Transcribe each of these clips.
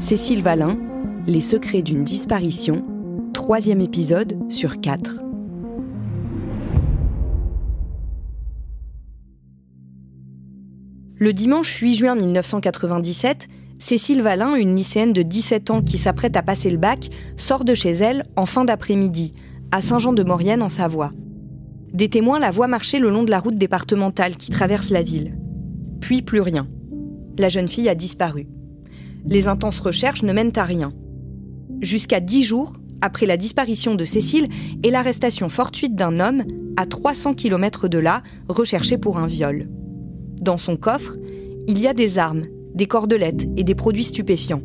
Cécile Valin, Les secrets d'une disparition, 3e épisode sur 4. Le dimanche 8 juin 1997, Cécile Valin, une lycéenne de 17 ans qui s'apprête à passer le bac, sort de chez elle en fin d'après-midi, à Saint-Jean-de-Maurienne en Savoie. Des témoins la voient marcher le long de la route départementale qui traverse la ville. Puis plus rien. La jeune fille a disparu. Les intenses recherches ne mènent à rien. Jusqu'à 10 jours après la disparition de Cécile et l'arrestation fortuite d'un homme à 300 km de là, recherché pour un viol. Dans son coffre, il y a des armes, des cordelettes et des produits stupéfiants.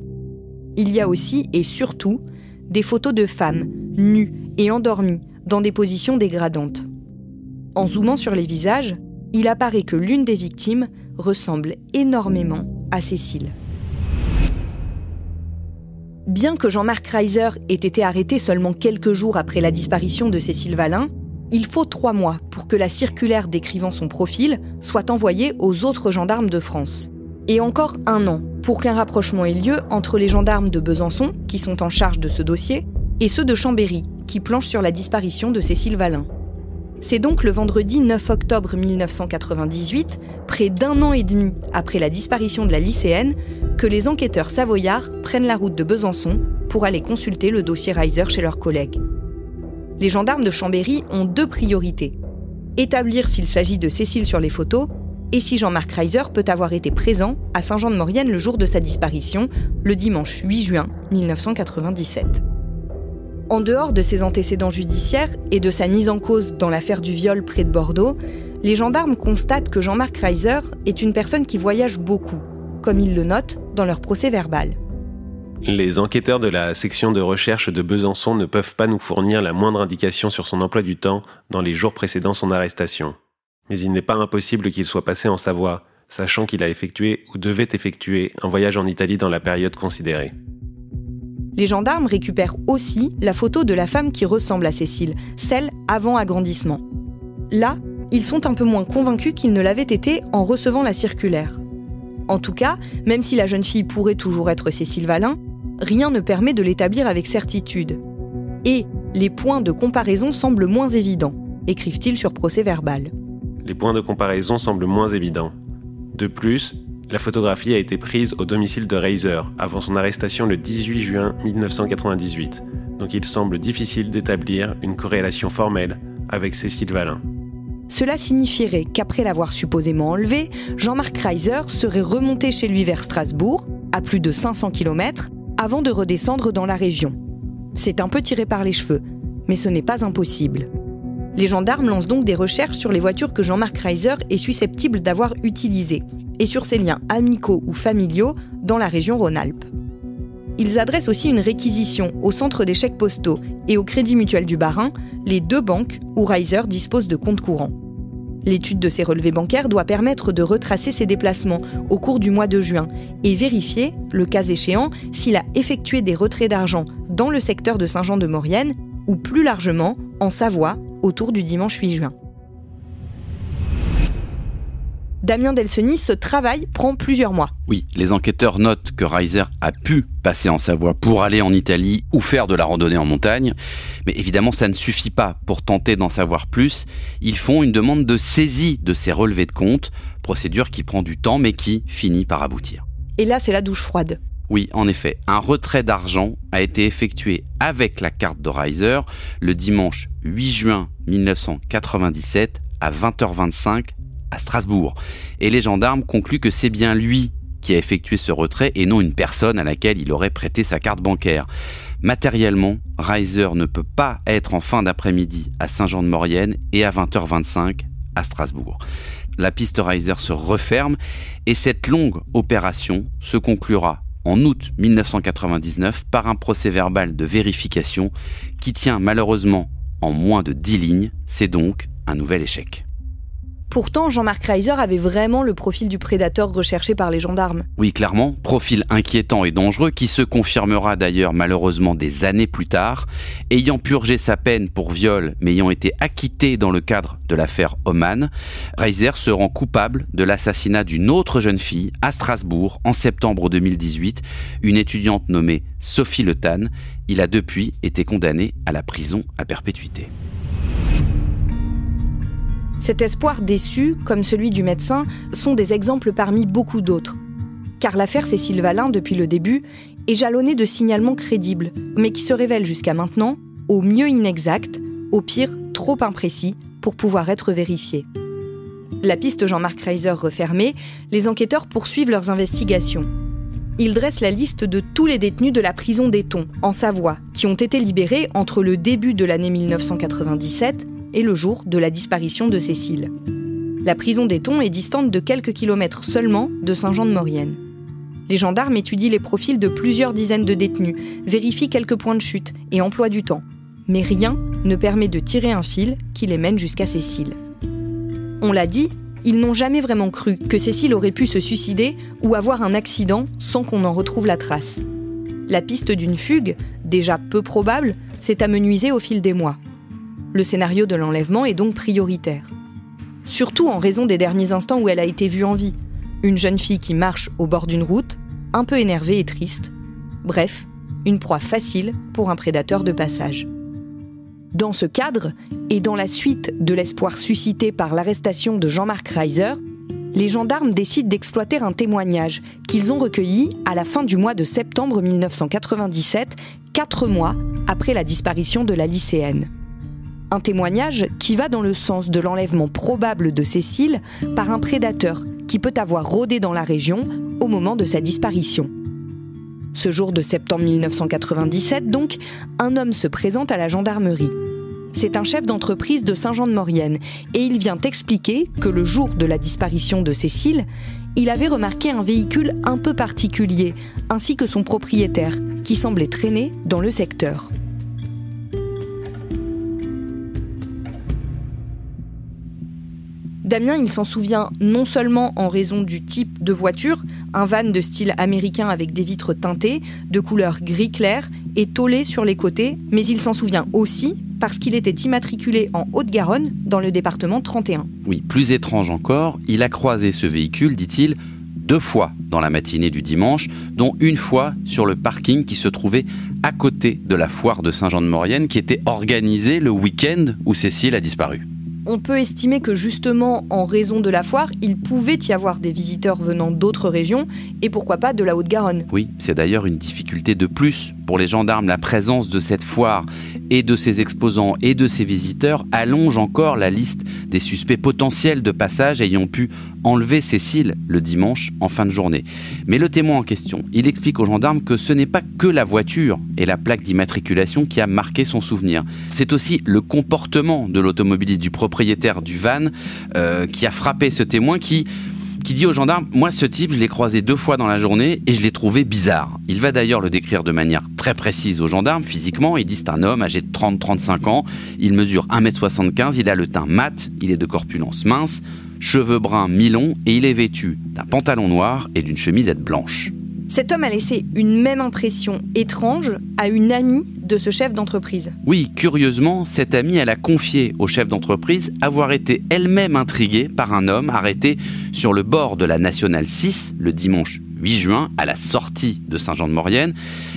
Il y a aussi, et surtout, des photos de femmes, nues et endormies, dans des positions dégradantes. En zoomant sur les visages, il apparaît que l'une des victimes ressemble énormément à Cécile. Bien que Jean-Marc Reiser ait été arrêté seulement quelques jours après la disparition de Cécile Valin, il faut 3 mois pour que la circulaire décrivant son profil soit envoyée aux autres gendarmes de France. Et encore 1 an pour qu'un rapprochement ait lieu entre les gendarmes de Besançon, qui sont en charge de ce dossier, et ceux de Chambéry, qui planchent sur la disparition de Cécile Valin. C'est donc le vendredi 9 octobre 1998, près d'1 an et demi après la disparition de la lycéenne, que les enquêteurs savoyards prennent la route de Besançon pour aller consulter le dossier Reiser chez leurs collègues. Les gendarmes de Chambéry ont 2 priorités. Établir s'il s'agit de Cécile sur les photos et si Jean-Marc Reiser peut avoir été présent à Saint-Jean-de-Maurienne le jour de sa disparition, le dimanche 8 juin 1997. En dehors de ses antécédents judiciaires et de sa mise en cause dans l'affaire du viol près de Bordeaux, les gendarmes constatent que Jean-Marc Reiser est une personne qui voyage beaucoup, comme ils le notent dans leur procès-verbal. Les enquêteurs de la section de recherche de Besançon ne peuvent pas nous fournir la moindre indication sur son emploi du temps dans les jours précédant son arrestation. Mais il n'est pas impossible qu'il soit passé en Savoie, sachant qu'il a effectué ou devait effectuer un voyage en Italie dans la période considérée. Les gendarmes récupèrent aussi la photo de la femme qui ressemble à Cécile, celle avant agrandissement. Là, ils sont un peu moins convaincus qu'ils ne l'avaient été en recevant la circulaire. En tout cas, même si la jeune fille pourrait toujours être Cécile Valin, rien ne permet de l'établir avec certitude. Et les points de comparaison semblent moins évidents, écrivent-ils sur procès-verbal. Les points de comparaison semblent moins évidents. De plus, la photographie a été prise au domicile de Reiser avant son arrestation le 18 juin 1998, donc il semble difficile d'établir une corrélation formelle avec Cécile Valin. Cela signifierait qu'après l'avoir supposément enlevé, Jean-Marc Reiser serait remonté chez lui vers Strasbourg, à plus de 500 km, avant de redescendre dans la région. C'est un peu tiré par les cheveux, mais ce n'est pas impossible. Les gendarmes lancent donc des recherches sur les voitures que Jean-Marc Reiser est susceptible d'avoir utilisées, et sur ses liens amicaux ou familiaux dans la région Rhône-Alpes. Ils adressent aussi une réquisition au centre des chèques postaux et au Crédit Mutuel du Bas-Rhin, les 2 banques où Reiser dispose de comptes courants. L'étude de ses relevés bancaires doit permettre de retracer ses déplacements au cours du mois de juin et vérifier, le cas échéant, s'il a effectué des retraits d'argent dans le secteur de Saint-Jean-de-Maurienne ou plus largement en Savoie autour du dimanche 8 juin. Damien Delceni, ce travail prend plusieurs mois. Oui, les enquêteurs notent que Reiser a pu passer en Savoie pour aller en Italie ou faire de la randonnée en montagne. Mais évidemment, ça ne suffit pas. Pour tenter d'en savoir plus, ils font une demande de saisie de ces relevés de compte, procédure qui prend du temps mais qui finit par aboutir. Et là, c'est la douche froide. Oui, en effet, un retrait d'argent a été effectué avec la carte de Reiser le dimanche 8 juin 1997 à 20h25 à Strasbourg. Et les gendarmes concluent que c'est bien lui qui a effectué ce retrait et non une personne à laquelle il aurait prêté sa carte bancaire. Matériellement, Reiser ne peut pas être en fin d'après-midi à Saint-Jean-de-Maurienne et à 20h25 à Strasbourg. La piste Reiser se referme et cette longue opération se conclura en août 1999 par un procès-verbal de vérification qui tient malheureusement en moins de 10 lignes. C'est donc un nouvel échec. Pourtant, Jean-Marc Reiser avait vraiment le profil du prédateur recherché par les gendarmes. Oui, clairement, profil inquiétant et dangereux qui se confirmera d'ailleurs malheureusement des années plus tard. Ayant purgé sa peine pour viol, mais ayant été acquitté dans le cadre de l'affaire Oman, Reiser se rend coupable de l'assassinat d'une autre jeune fille à Strasbourg en septembre 2018, une étudiante nommée Sophie Le Tan. Il a depuis été condamné à la prison à perpétuité. Cet espoir déçu, comme celui du médecin, sont des exemples parmi beaucoup d'autres. Car l'affaire Cécile Valin, depuis le début, est jalonnée de signalements crédibles, mais qui se révèlent jusqu'à maintenant au mieux inexacts, au pire trop imprécis pour pouvoir être vérifiés. La piste Jean-Marc Reiser refermée, les enquêteurs poursuivent leurs investigations. Ils dressent la liste de tous les détenus de la prison d'Éton, en Savoie, qui ont été libérés entre le début de l'année 1997 et le jour de la disparition de Cécile. La prison d'Éton est distante de quelques kilomètres seulement de Saint-Jean-de-Maurienne. Les gendarmes étudient les profils de plusieurs dizaines de détenus, vérifient quelques points de chute et emploient du temps. Mais rien ne permet de tirer un fil qui les mène jusqu'à Cécile. On l'a dit, ils n'ont jamais vraiment cru que Cécile aurait pu se suicider ou avoir un accident sans qu'on en retrouve la trace. La piste d'une fugue, déjà peu probable, s'est amenuisée au fil des mois. Le scénario de l'enlèvement est donc prioritaire. Surtout en raison des derniers instants où elle a été vue en vie. Une jeune fille qui marche au bord d'une route, un peu énervée et triste. Bref, une proie facile pour un prédateur de passage. Dans ce cadre, et dans la suite de l'espoir suscité par l'arrestation de Jean-Marc Reiser, les gendarmes décident d'exploiter un témoignage qu'ils ont recueilli à la fin du mois de septembre 1997, 4 mois après la disparition de la lycéenne. Un témoignage qui va dans le sens de l'enlèvement probable de Cécile par un prédateur qui peut avoir rôdé dans la région au moment de sa disparition. Ce jour de septembre 1997, donc, un homme se présente à la gendarmerie. C'est un chef d'entreprise de Saint-Jean-de-Maurienne et il vient expliquer que le jour de la disparition de Cécile, il avait remarqué un véhicule un peu particulier, ainsi que son propriétaire, qui semblait traîner dans le secteur. Damien, il s'en souvient non seulement en raison du type de voiture, un van de style américain avec des vitres teintées, de couleur gris clair et tôlé sur les côtés, mais il s'en souvient aussi parce qu'il était immatriculé en Haute-Garonne, dans le département 31. Oui, plus étrange encore, il a croisé ce véhicule, dit-il, 2 fois dans la matinée du dimanche, dont une fois sur le parking qui se trouvait à côté de la foire de Saint-Jean-de-Maurienne, qui était organisée le week-end où Cécile a disparu. On peut estimer que justement, en raison de la foire, il pouvait y avoir des visiteurs venant d'autres régions et pourquoi pas de la Haute-Garonne. Oui, c'est d'ailleurs une difficulté de plus pour les gendarmes. La présence de cette foire et de ses exposants et de ses visiteurs allonge encore la liste des suspects potentiels de passage ayant pu enlever Cécile le dimanche en fin de journée. Mais le témoin en question, il explique aux gendarmes que ce n'est pas que la voiture et la plaque d'immatriculation qui a marqué son souvenir. C'est aussi le comportement de l'automobiliste, du propriétaire du van, qui a frappé ce témoin qui dit aux gendarmes « Moi, ce type, je l'ai croisé 2 fois dans la journée et je l'ai trouvé bizarre. » Il va d'ailleurs le décrire de manière très précise aux gendarmes, physiquement. Il dit « C'est un homme âgé de 30-35 ans, il mesure 1m75, il a le teint mat, il est de corpulence mince, cheveux bruns mi-longs et il est vêtu d'un pantalon noir et d'une chemisette blanche. » Cet homme a laissé une même impression étrange à une amie de ce chef d'entreprise. Oui, curieusement, cette amie, elle a confié au chef d'entreprise avoir été elle-même intriguée par un homme arrêté sur le bord de la Nationale 6 le dimanche 8 juin, à la sortie de Saint-Jean-de-Maurienne.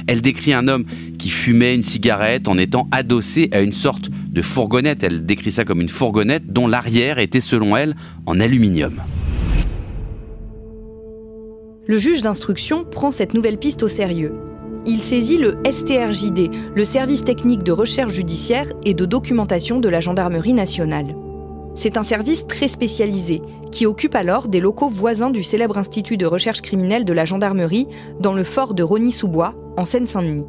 Elle décrit un homme qui fumait une cigarette en étant adossé à une sorte de fourgonnette. Elle décrit ça comme une fourgonnette dont l'arrière était, selon elle, en aluminium. Le juge d'instruction prend cette nouvelle piste au sérieux. Il saisit le STRJD, le service technique de recherche judiciaire et de documentation de la gendarmerie nationale. C'est un service très spécialisé, qui occupe alors des locaux voisins du célèbre institut de recherche criminelle de la gendarmerie dans le fort de Rosny-sous-Bois, en Seine-Saint-Denis.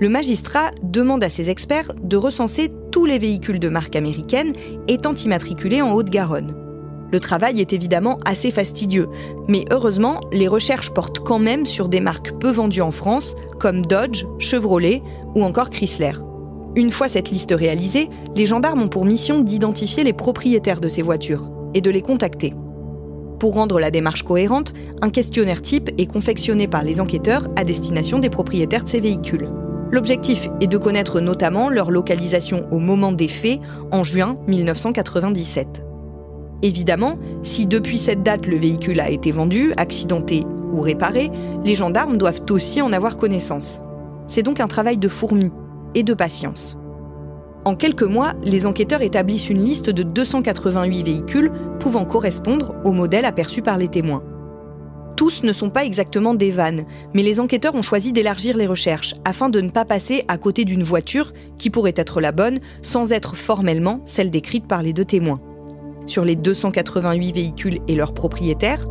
Le magistrat demande à ses experts de recenser tous les véhicules de marque américaine étant immatriculés en Haute-Garonne. Le travail est évidemment assez fastidieux, mais heureusement, les recherches portent quand même sur des marques peu vendues en France, comme Dodge, Chevrolet ou encore Chrysler. Une fois cette liste réalisée, les gendarmes ont pour mission d'identifier les propriétaires de ces voitures. et de les contacter. Pour rendre la démarche cohérente, un questionnaire type est confectionné par les enquêteurs à destination des propriétaires de ces véhicules. L'objectif est de connaître notamment leur localisation au moment des faits, en juin 1997. Évidemment, si depuis cette date le véhicule a été vendu, accidenté ou réparé, les gendarmes doivent aussi en avoir connaissance. C'est donc un travail de fourmi et de patience. En quelques mois, les enquêteurs établissent une liste de 288 véhicules pouvant correspondre au modèle aperçu par les témoins. Tous ne sont pas exactement des vannes, mais les enquêteurs ont choisi d'élargir les recherches afin de ne pas passer à côté d'une voiture qui pourrait être la bonne sans être formellement celle décrite par les deux témoins. Sur les 288 véhicules et leurs propriétaires,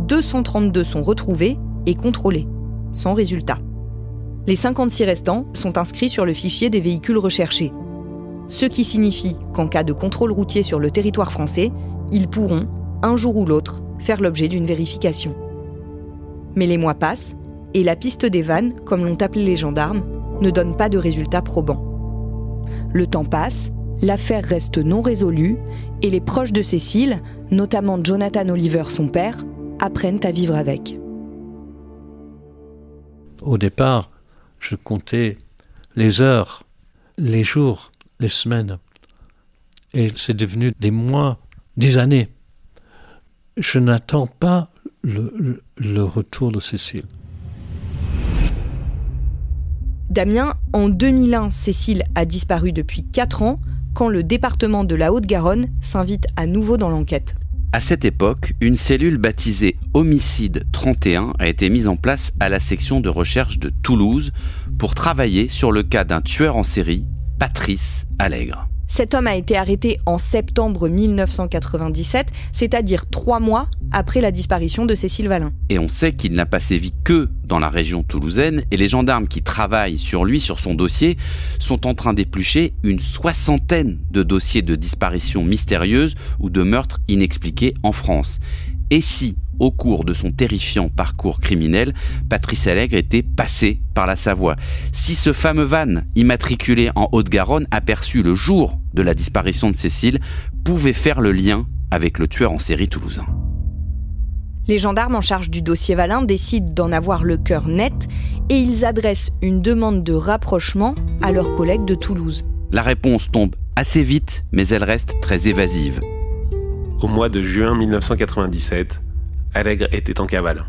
232 sont retrouvés et contrôlés, sans résultat. Les 56 restants sont inscrits sur le fichier des véhicules recherchés. Ce qui signifie qu'en cas de contrôle routier sur le territoire français, ils pourront, un jour ou l'autre, faire l'objet d'une vérification. Mais les mois passent, et la piste des vannes, comme l'ont appelé les gendarmes, ne donne pas de résultats probants. Le temps passe, l'affaire reste non résolue, et les proches de Cécile, notamment Jonathan Oliver, son père, apprennent à vivre avec. Au départ, je comptais les heures, les jours, les semaines. Et c'est devenu des mois, des années. Je n'attends pas le retour de Cécile. Damien, en 2001, Cécile a disparu depuis 4 ans, quand le département de la Haute-Garonne s'invite à nouveau dans l'enquête. À cette époque, une cellule baptisée Homicide 31 a été mise en place à la section de recherche de Toulouse pour travailler sur le cas d'un tueur en série, Patrice Allègre. Cet homme a été arrêté en septembre 1997, c'est-à-dire 3 mois après la disparition de Cécile Valin. Et on sait qu'il n'a pas sévi que dans la région toulousaine, et les gendarmes qui travaillent sur lui, sur son dossier, sont en train d'éplucher une 60aine de dossiers de disparitions mystérieuses ou de meurtres inexpliqués en France. Et si, au cours de son terrifiant parcours criminel, Patrice Allègre était passé par la Savoie? Si ce fameux van, immatriculé en Haute-Garonne, aperçu le jour de la disparition de Cécile, pouvait faire le lien avec le tueur en série toulousain. Les gendarmes en charge du dossier Valin décident d'en avoir le cœur net et ils adressent une demande de rapprochement à leurs collègues de Toulouse. La réponse tombe assez vite, mais elle reste très évasive. Au mois de juin 1997, Allègre était en cavale.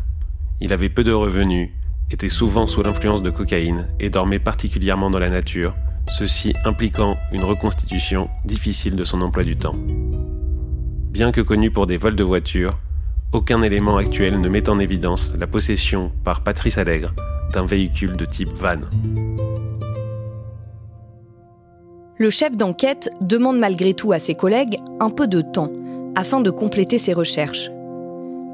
Il avait peu de revenus, était souvent sous l'influence de cocaïne et dormait particulièrement dans la nature, ceci impliquant une reconstitution difficile de son emploi du temps. Bien que connu pour des vols de voitures, aucun élément actuel ne met en évidence la possession par Patrice Allègre d'un véhicule de type van. Le chef d'enquête demande malgré tout à ses collègues un peu de temps afin de compléter ses recherches.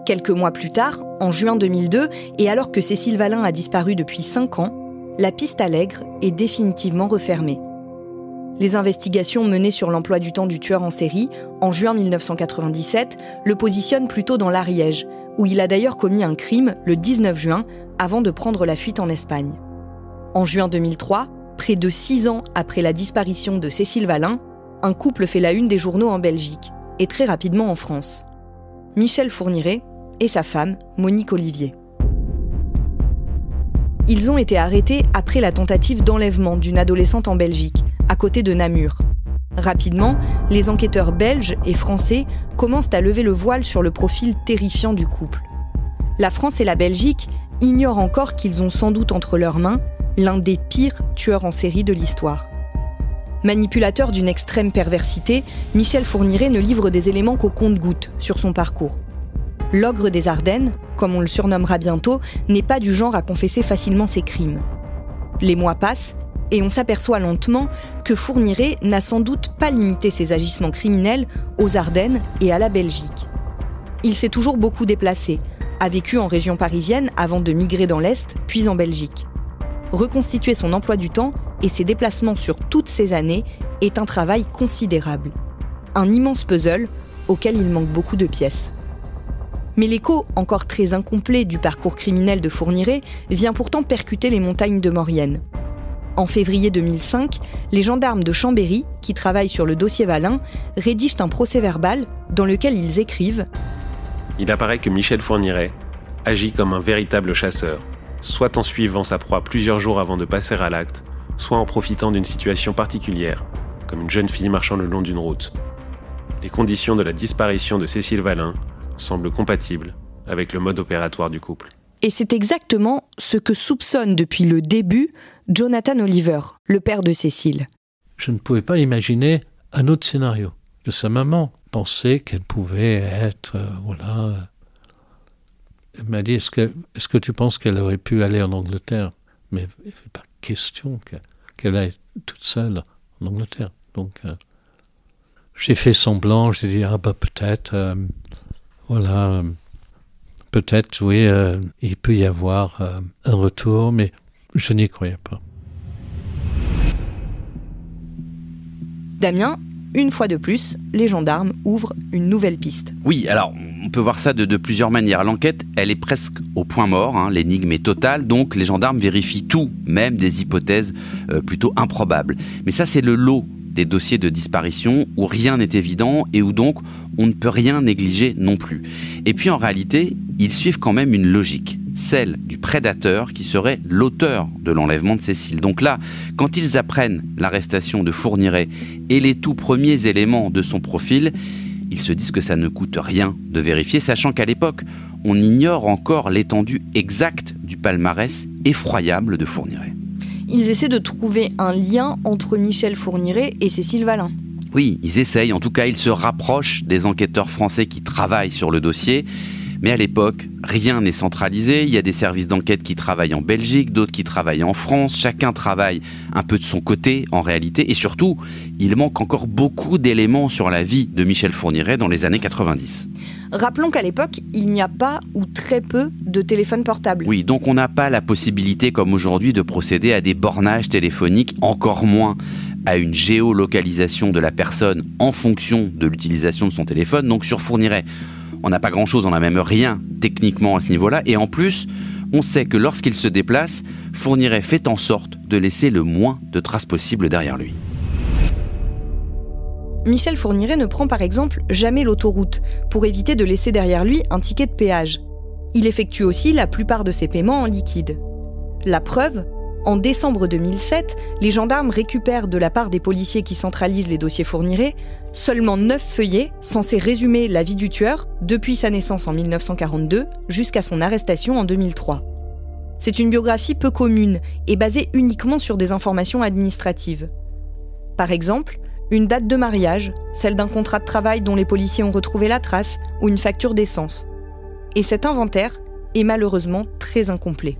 Quelques mois plus tard, en juin 2002, et alors que Cécile Valin a disparu depuis 5 ans, la piste Allègre est définitivement refermée. Les investigations menées sur l'emploi du temps du tueur en série, en juin 1997, le positionnent plutôt dans l'Ariège, où il a d'ailleurs commis un crime le 19 juin, avant de prendre la fuite en Espagne. En juin 2003, près de 6 ans après la disparition de Cécile Valin, un couple fait la une des journaux en Belgique, et très rapidement en France. Michel Fourniret et sa femme, Monique Olivier. Ils ont été arrêtés après la tentative d'enlèvement d'une adolescente en Belgique, à côté de Namur. Rapidement, les enquêteurs belges et français commencent à lever le voile sur le profil terrifiant du couple. La France et la Belgique ignorent encore qu'ils ont sans doute entre leurs mains l'un des pires tueurs en série de l'histoire. Manipulateur d'une extrême perversité, Michel Fourniret ne livre des éléments qu'au compte-gouttes sur son parcours. L'ogre des Ardennes, comme on le surnommera bientôt, n'est pas du genre à confesser facilement ses crimes. Les mois passent et on s'aperçoit lentement que Fourniret n'a sans doute pas limité ses agissements criminels aux Ardennes et à la Belgique. Il s'est toujours beaucoup déplacé, a vécu en région parisienne avant de migrer dans l'Est, puis en Belgique. Reconstituer son emploi du temps et ses déplacements sur toutes ces années est un travail considérable. Un immense puzzle auquel il manque beaucoup de pièces. Mais l'écho, encore très incomplet du parcours criminel de Fourniret, vient pourtant percuter les montagnes de Maurienne. En février 2005, les gendarmes de Chambéry, qui travaillent sur le dossier Valin, rédigent un procès-verbal dans lequel ils écrivent « Il apparaît que Michel Fourniret agit comme un véritable chasseur, soit en suivant sa proie plusieurs jours avant de passer à l'acte, soit en profitant d'une situation particulière, comme une jeune fille marchant le long d'une route. Les conditions de la disparition de Cécile Valin semblent compatibles avec le mode opératoire du couple. » Et c'est exactement ce que soupçonne depuis le début Jonathan Oliver, le père de Cécile. Je ne pouvais pas imaginer un autre scénario. Que sa maman pensait qu'elle pouvait être... Elle m'a dit, est-ce que tu penses qu'elle aurait pu aller en Angleterre ? Mais il n'est pas question qu'elle aille toute seule en Angleterre. Donc, j'ai fait semblant, j'ai dit, peut-être, peut-être, oui, il peut y avoir un retour, mais je n'y croyais pas. Damien, une fois de plus, les gendarmes ouvrent une nouvelle piste. Oui, alors on peut voir ça de plusieurs manières. L'enquête, elle est presque au point mort, l'énigme est totale, donc les gendarmes vérifient tout, même des hypothèses plutôt improbables. Mais ça, c'est le lot des dossiers de disparition où rien n'est évident et où donc on ne peut rien négliger non plus. Et puis en réalité, ils suivent quand même une logique, celle du prédateur qui serait l'auteur de l'enlèvement de Cécile. Donc là, quand ils apprennent l'arrestation de Fourniret et les tout premiers éléments de son profil, ils se disent que ça ne coûte rien de vérifier, sachant qu'à l'époque, on ignore encore l'étendue exacte du palmarès effroyable de Fourniret. Ils essaient de trouver un lien entre Michel Fourniret et Cécile Valin. Oui, ils essayent, en tout cas ils se rapprochent des enquêteurs français qui travaillent sur le dossier. Mais à l'époque, rien n'est centralisé, il y a des services d'enquête qui travaillent en Belgique, d'autres qui travaillent en France, chacun travaille un peu de son côté en réalité, et surtout, il manque encore beaucoup d'éléments sur la vie de Michel Fourniret dans les années 90. Rappelons qu'à l'époque, il n'y a pas ou très peu de téléphones portables. Oui, donc on n'a pas la possibilité comme aujourd'hui de procéder à des bornages téléphoniques, encore moins à une géolocalisation de la personne en fonction de l'utilisation de son téléphone. Donc sur Fourniret, on n'a pas grand-chose, on n'a même rien techniquement à ce niveau-là. Et en plus, on sait que lorsqu'il se déplace, Fourniret fait en sorte de laisser le moins de traces possibles derrière lui. Michel Fourniret ne prend par exemple jamais l'autoroute pour éviter de laisser derrière lui un ticket de péage. Il effectue aussi la plupart de ses paiements en liquide. La preuve, en décembre 2007, les gendarmes récupèrent de la part des policiers qui centralisent les dossiers Fourniret seulement 9 feuillets censés résumer la vie du tueur depuis sa naissance en 1942 jusqu'à son arrestation en 2003. C'est une biographie peu commune et basée uniquement sur des informations administratives. Par exemple, une date de mariage, celle d'un contrat de travail dont les policiers ont retrouvé la trace ou une facture d'essence. Et cet inventaire est malheureusement très incomplet.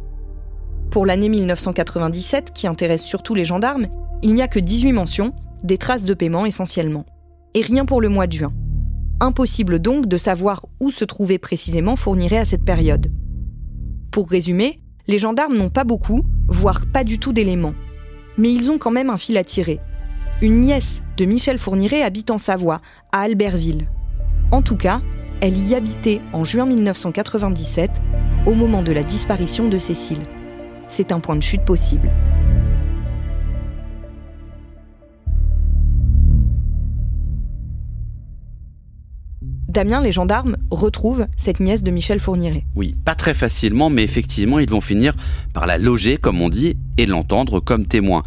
Pour l'année 1997, qui intéresse surtout les gendarmes, il n'y a que 18 mentions, des traces de paiement essentiellement. Et rien pour le mois de juin. Impossible donc de savoir où se trouvait précisément Fourniret à cette période. Pour résumer, les gendarmes n'ont pas beaucoup, voire pas du tout d'éléments. Mais ils ont quand même un fil à tirer. Une nièce de Michel Fourniret habite en Savoie, à Albertville. En tout cas, elle y habitait en juin 1997, au moment de la disparition de Cécile. C'est un point de chute possible. Damien, les gendarmes retrouvent cette nièce de Michel Fourniret. Oui, pas très facilement, mais effectivement, ils vont finir par la loger, comme on dit, et l'entendre comme témoin.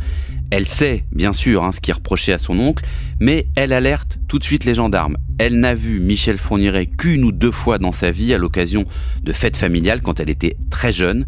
Elle sait, bien sûr, ce qui est reproché à son oncle, mais elle alerte tout de suite les gendarmes. Elle n'a vu Michel Fourniret qu'une ou deux fois dans sa vie à l'occasion de fêtes familiales quand elle était très jeune.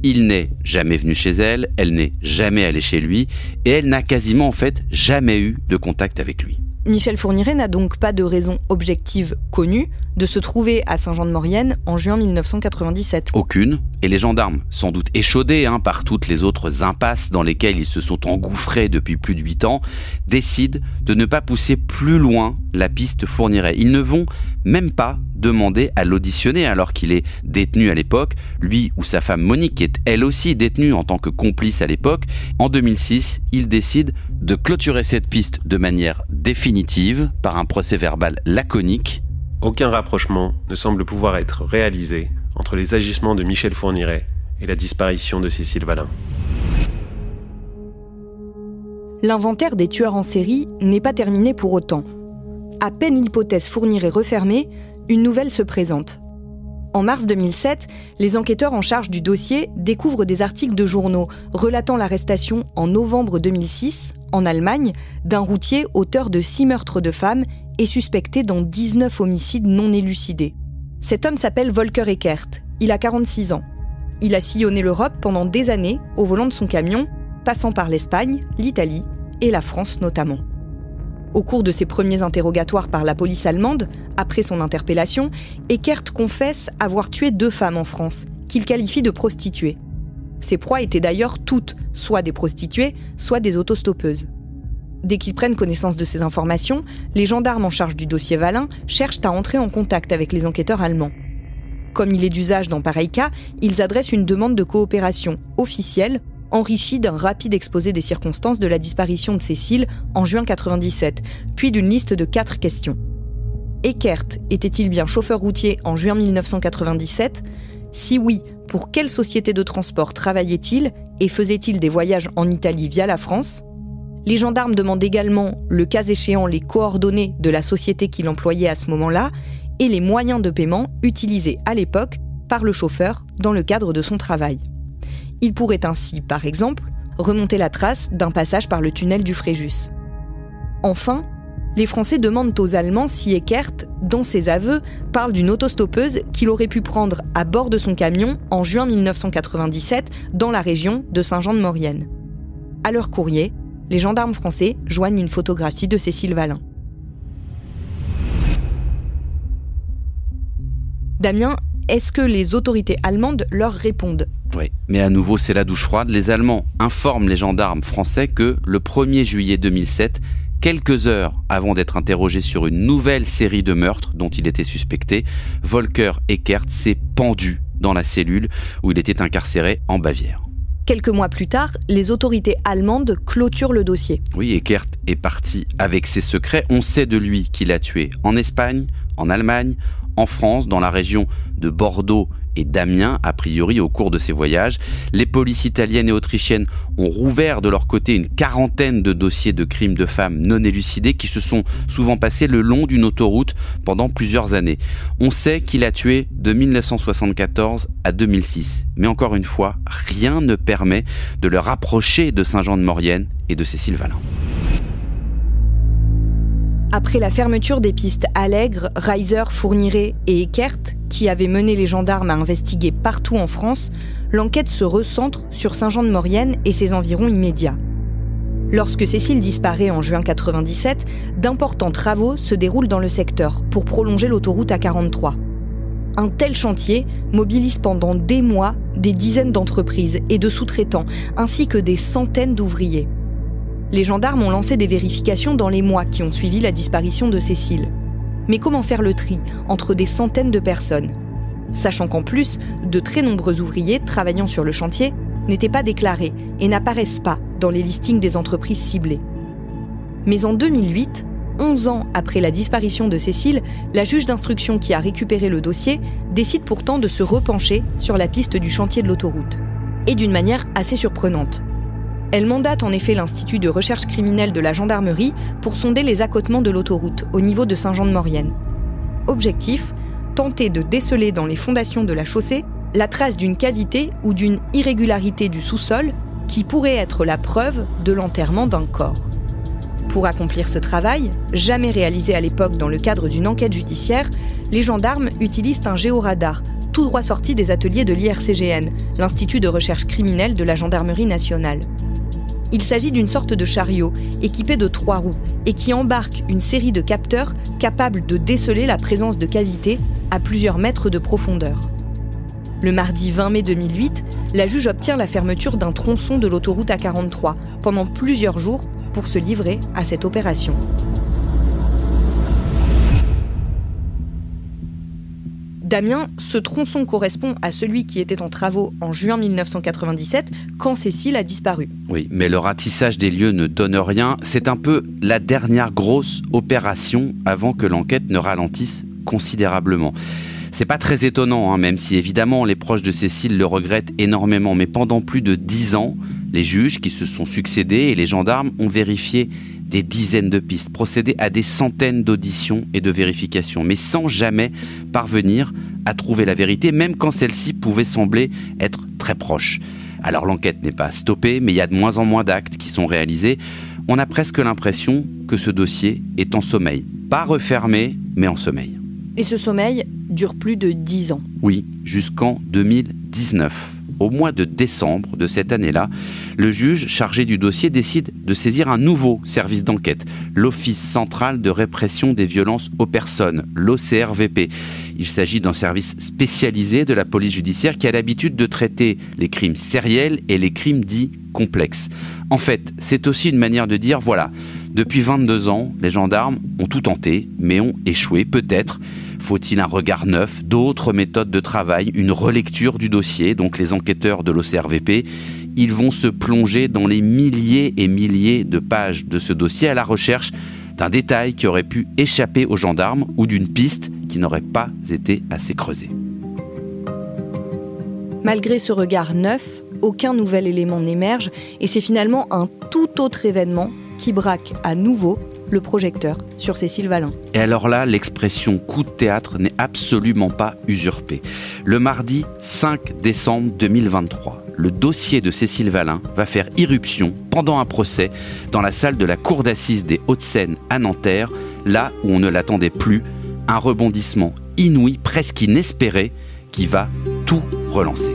Il n'est jamais venu chez elle, elle n'est jamais allée chez lui, et elle n'a quasiment en fait jamais eu de contact avec lui. Michel Fourniret n'a donc pas de raison objective connue de se trouver à Saint-Jean-de-Maurienne en juin 1997. Aucune. Et les gendarmes, sans doute échaudés par toutes les autres impasses dans lesquelles ils se sont engouffrés depuis plus de 8 ans, décident de ne pas pousser plus loin la piste Fourniret. Ils ne vont même pas demander à l'auditionner alors qu'il est détenu à l'époque, lui ou sa femme Monique, qui est elle aussi détenue en tant que complice à l'époque. En 2006, ils décident de clôturer cette piste de manière définitive par un procès-verbal laconique. Aucun rapprochement ne semble pouvoir être réalisé entre les agissements de Michel Fourniret et la disparition de Cécile Valin. L'inventaire des tueurs en série n'est pas terminé pour autant. À peine l'hypothèse Fourniret est refermée, une nouvelle se présente. En mars 2007, les enquêteurs en charge du dossier découvrent des articles de journaux relatant l'arrestation en novembre 2006, en Allemagne, d'un routier auteur de 6 meurtres de femmes et suspecté dans 19 homicides non élucidés. Cet homme s'appelle Volker Eckert, il a 46 ans. Il a sillonné l'Europe pendant des années au volant de son camion, passant par l'Espagne, l'Italie et la France notamment. Au cours de ses premiers interrogatoires par la police allemande, après son interpellation, Eckert confesse avoir tué 2 femmes en France, qu'il qualifie de prostituées. Ses proies étaient d'ailleurs toutes, soit des prostituées, soit des autostoppeuses. Dès qu'ils prennent connaissance de ces informations, les gendarmes en charge du dossier Valin cherchent à entrer en contact avec les enquêteurs allemands. Comme il est d'usage dans pareil cas, ils adressent une demande de coopération officielle, enrichie d'un rapide exposé des circonstances de la disparition de Cécile en juin 1997, puis d'une liste de 4 questions. Eckert était-il bien chauffeur routier en juin 1997 ? Si oui, pour quelle société de transport travaillait-il et faisait-il des voyages en Italie via la France ? Les gendarmes demandent également, le cas échéant, les coordonnées de la société qu'il employait à ce moment-là et les moyens de paiement utilisés à l'époque par le chauffeur dans le cadre de son travail. Il pourrait ainsi, par exemple, remonter la trace d'un passage par le tunnel du Fréjus. Enfin, les Français demandent aux Allemands si Eckert, dans ses aveux, parle d'une autostoppeuse qu'il aurait pu prendre à bord de son camion en juin 1997 dans la région de Saint-Jean-de-Maurienne. À leur courrier, les gendarmes français joignent une photographie de Cécile Valin. Damien, est-ce que les autorités allemandes leur répondent ? Oui, mais à nouveau, c'est la douche froide. Les Allemands informent les gendarmes français que le 1er juillet 2007, quelques heures avant d'être interrogé sur une nouvelle série de meurtres dont il était suspecté, Volker Eckert s'est pendu dans la cellule où il était incarcéré en Bavière. Quelques mois plus tard, les autorités allemandes clôturent le dossier. Oui, Eckert est parti avec ses secrets. On sait de lui qu'il a tué en Espagne, en Allemagne, en France, dans la région de Bordeaux et d'Amiens, a priori au cours de ses voyages. Les polices italiennes et autrichiennes ont rouvert de leur côté une 40aine de dossiers de crimes de femmes non élucidés qui se sont souvent passés le long d'une autoroute pendant plusieurs années. On sait qu'il a tué de 1974 à 2006. Mais encore une fois, rien ne permet de le rapprocher de Saint-Jean-de-Maurienne et de Cécile Valin. Après la fermeture des pistes Allègre, Reiser, Fourniret et Eckert, qui avaient mené les gendarmes à investiguer partout en France, l'enquête se recentre sur Saint-Jean-de-Maurienne et ses environs immédiats. Lorsque Cécile disparaît en juin 1997, d'importants travaux se déroulent dans le secteur pour prolonger l'autoroute A43. Un tel chantier mobilise pendant des mois des dizaines d'entreprises et de sous-traitants, ainsi que des centaines d'ouvriers. Les gendarmes ont lancé des vérifications dans les mois qui ont suivi la disparition de Cécile. Mais comment faire le tri entre des centaines de personnes ? Sachant qu'en plus, de très nombreux ouvriers travaillant sur le chantier n'étaient pas déclarés et n'apparaissent pas dans les listings des entreprises ciblées. Mais en 2008, 11 ans après la disparition de Cécile, la juge d'instruction qui a récupéré le dossier décide pourtant de se repencher sur la piste du chantier de l'autoroute. Et d'une manière assez surprenante. Elle mandate en effet l'Institut de recherche criminelle de la gendarmerie pour sonder les accotements de l'autoroute au niveau de Saint-Jean-de-Maurienne. Objectif, tenter de déceler dans les fondations de la chaussée la trace d'une cavité ou d'une irrégularité du sous-sol qui pourrait être la preuve de l'enterrement d'un corps. Pour accomplir ce travail, jamais réalisé à l'époque dans le cadre d'une enquête judiciaire, les gendarmes utilisent un géoradar, tout droit sorti des ateliers de l'IRCGN, l'Institut de recherche criminelle de la gendarmerie nationale. Il s'agit d'une sorte de chariot équipé de 3 roues et qui embarque une série de capteurs capables de déceler la présence de cavités à plusieurs mètres de profondeur. Le mardi 20 mai 2008, la juge obtient la fermeture d'un tronçon de l'autoroute A43 pendant plusieurs jours pour se livrer à cette opération. Damien, ce tronçon correspond à celui qui était en travaux en juin 1997, quand Cécile a disparu. Oui, mais le ratissage des lieux ne donne rien. C'est un peu la dernière grosse opération avant que l'enquête ne ralentisse considérablement. C'est pas très étonnant, même si évidemment les proches de Cécile le regrettent énormément. Mais pendant plus de 10 ans, Les juges qui se sont succédés et les gendarmes ont vérifié des dizaines de pistes, procédé à des centaines d'auditions et de vérifications, mais sans jamais parvenir à trouver la vérité, même quand celle-ci pouvait sembler être très proche. Alors l'enquête n'est pas stoppée, mais il y a de moins en moins d'actes qui sont réalisés. On a presque l'impression que ce dossier est en sommeil. Pas refermé, mais en sommeil. Et ce sommeil dure plus de 10 ans. Oui, jusqu'en 2019. Au mois de décembre de cette année-là, le juge chargé du dossier décide de saisir un nouveau service d'enquête, l'Office central de répression des violences aux personnes, l'OCRVP. Il s'agit d'un service spécialisé de la police judiciaire qui a l'habitude de traiter les crimes sériels et les crimes dits complexes. En fait, c'est aussi une manière de dire, voilà, depuis 22 ans, les gendarmes ont tout tenté, mais ont échoué. Peut-être faut-il un regard neuf, d'autres méthodes de travail, une relecture du dossier. Donc les enquêteurs de l'OCRVP, ils vont se plonger dans les milliers et milliers de pages de ce dossier à la recherche d'un détail qui aurait pu échapper aux gendarmes ou d'une piste qui n'aurait pas été assez creusée. Malgré ce regard neuf, aucun nouvel élément n'émerge et c'est finalement un tout autre événement qui braque à nouveau le projecteur sur Cécile Valin. Et alors là, l'expression coup de théâtre n'est absolument pas usurpée. Le mardi 5 décembre 2023, le dossier de Cécile Valin va faire irruption pendant un procès dans la salle de la cour d'assises des Hauts-de-Seine à Nanterre, là où on ne l'attendait plus, un rebondissement inouï, presque inespéré, qui va tout relancer.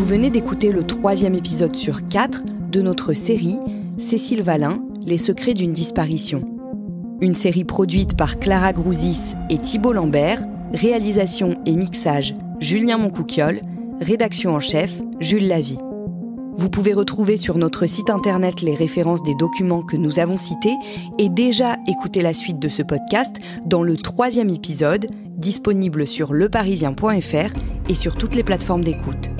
Vous venez d'écouter le 3e épisode sur 4 de notre série Cécile Valin, les secrets d'une disparition. Une série produite par Clara Grouzis et Thibault Lambert, réalisation et mixage Julien Moncouquiol, rédaction en chef Jules Lavie. Vous pouvez retrouver sur notre site internet les références des documents que nous avons cités et déjà écouter la suite de ce podcast dans le 3e épisode, disponible sur leparisien.fr et sur toutes les plateformes d'écoute.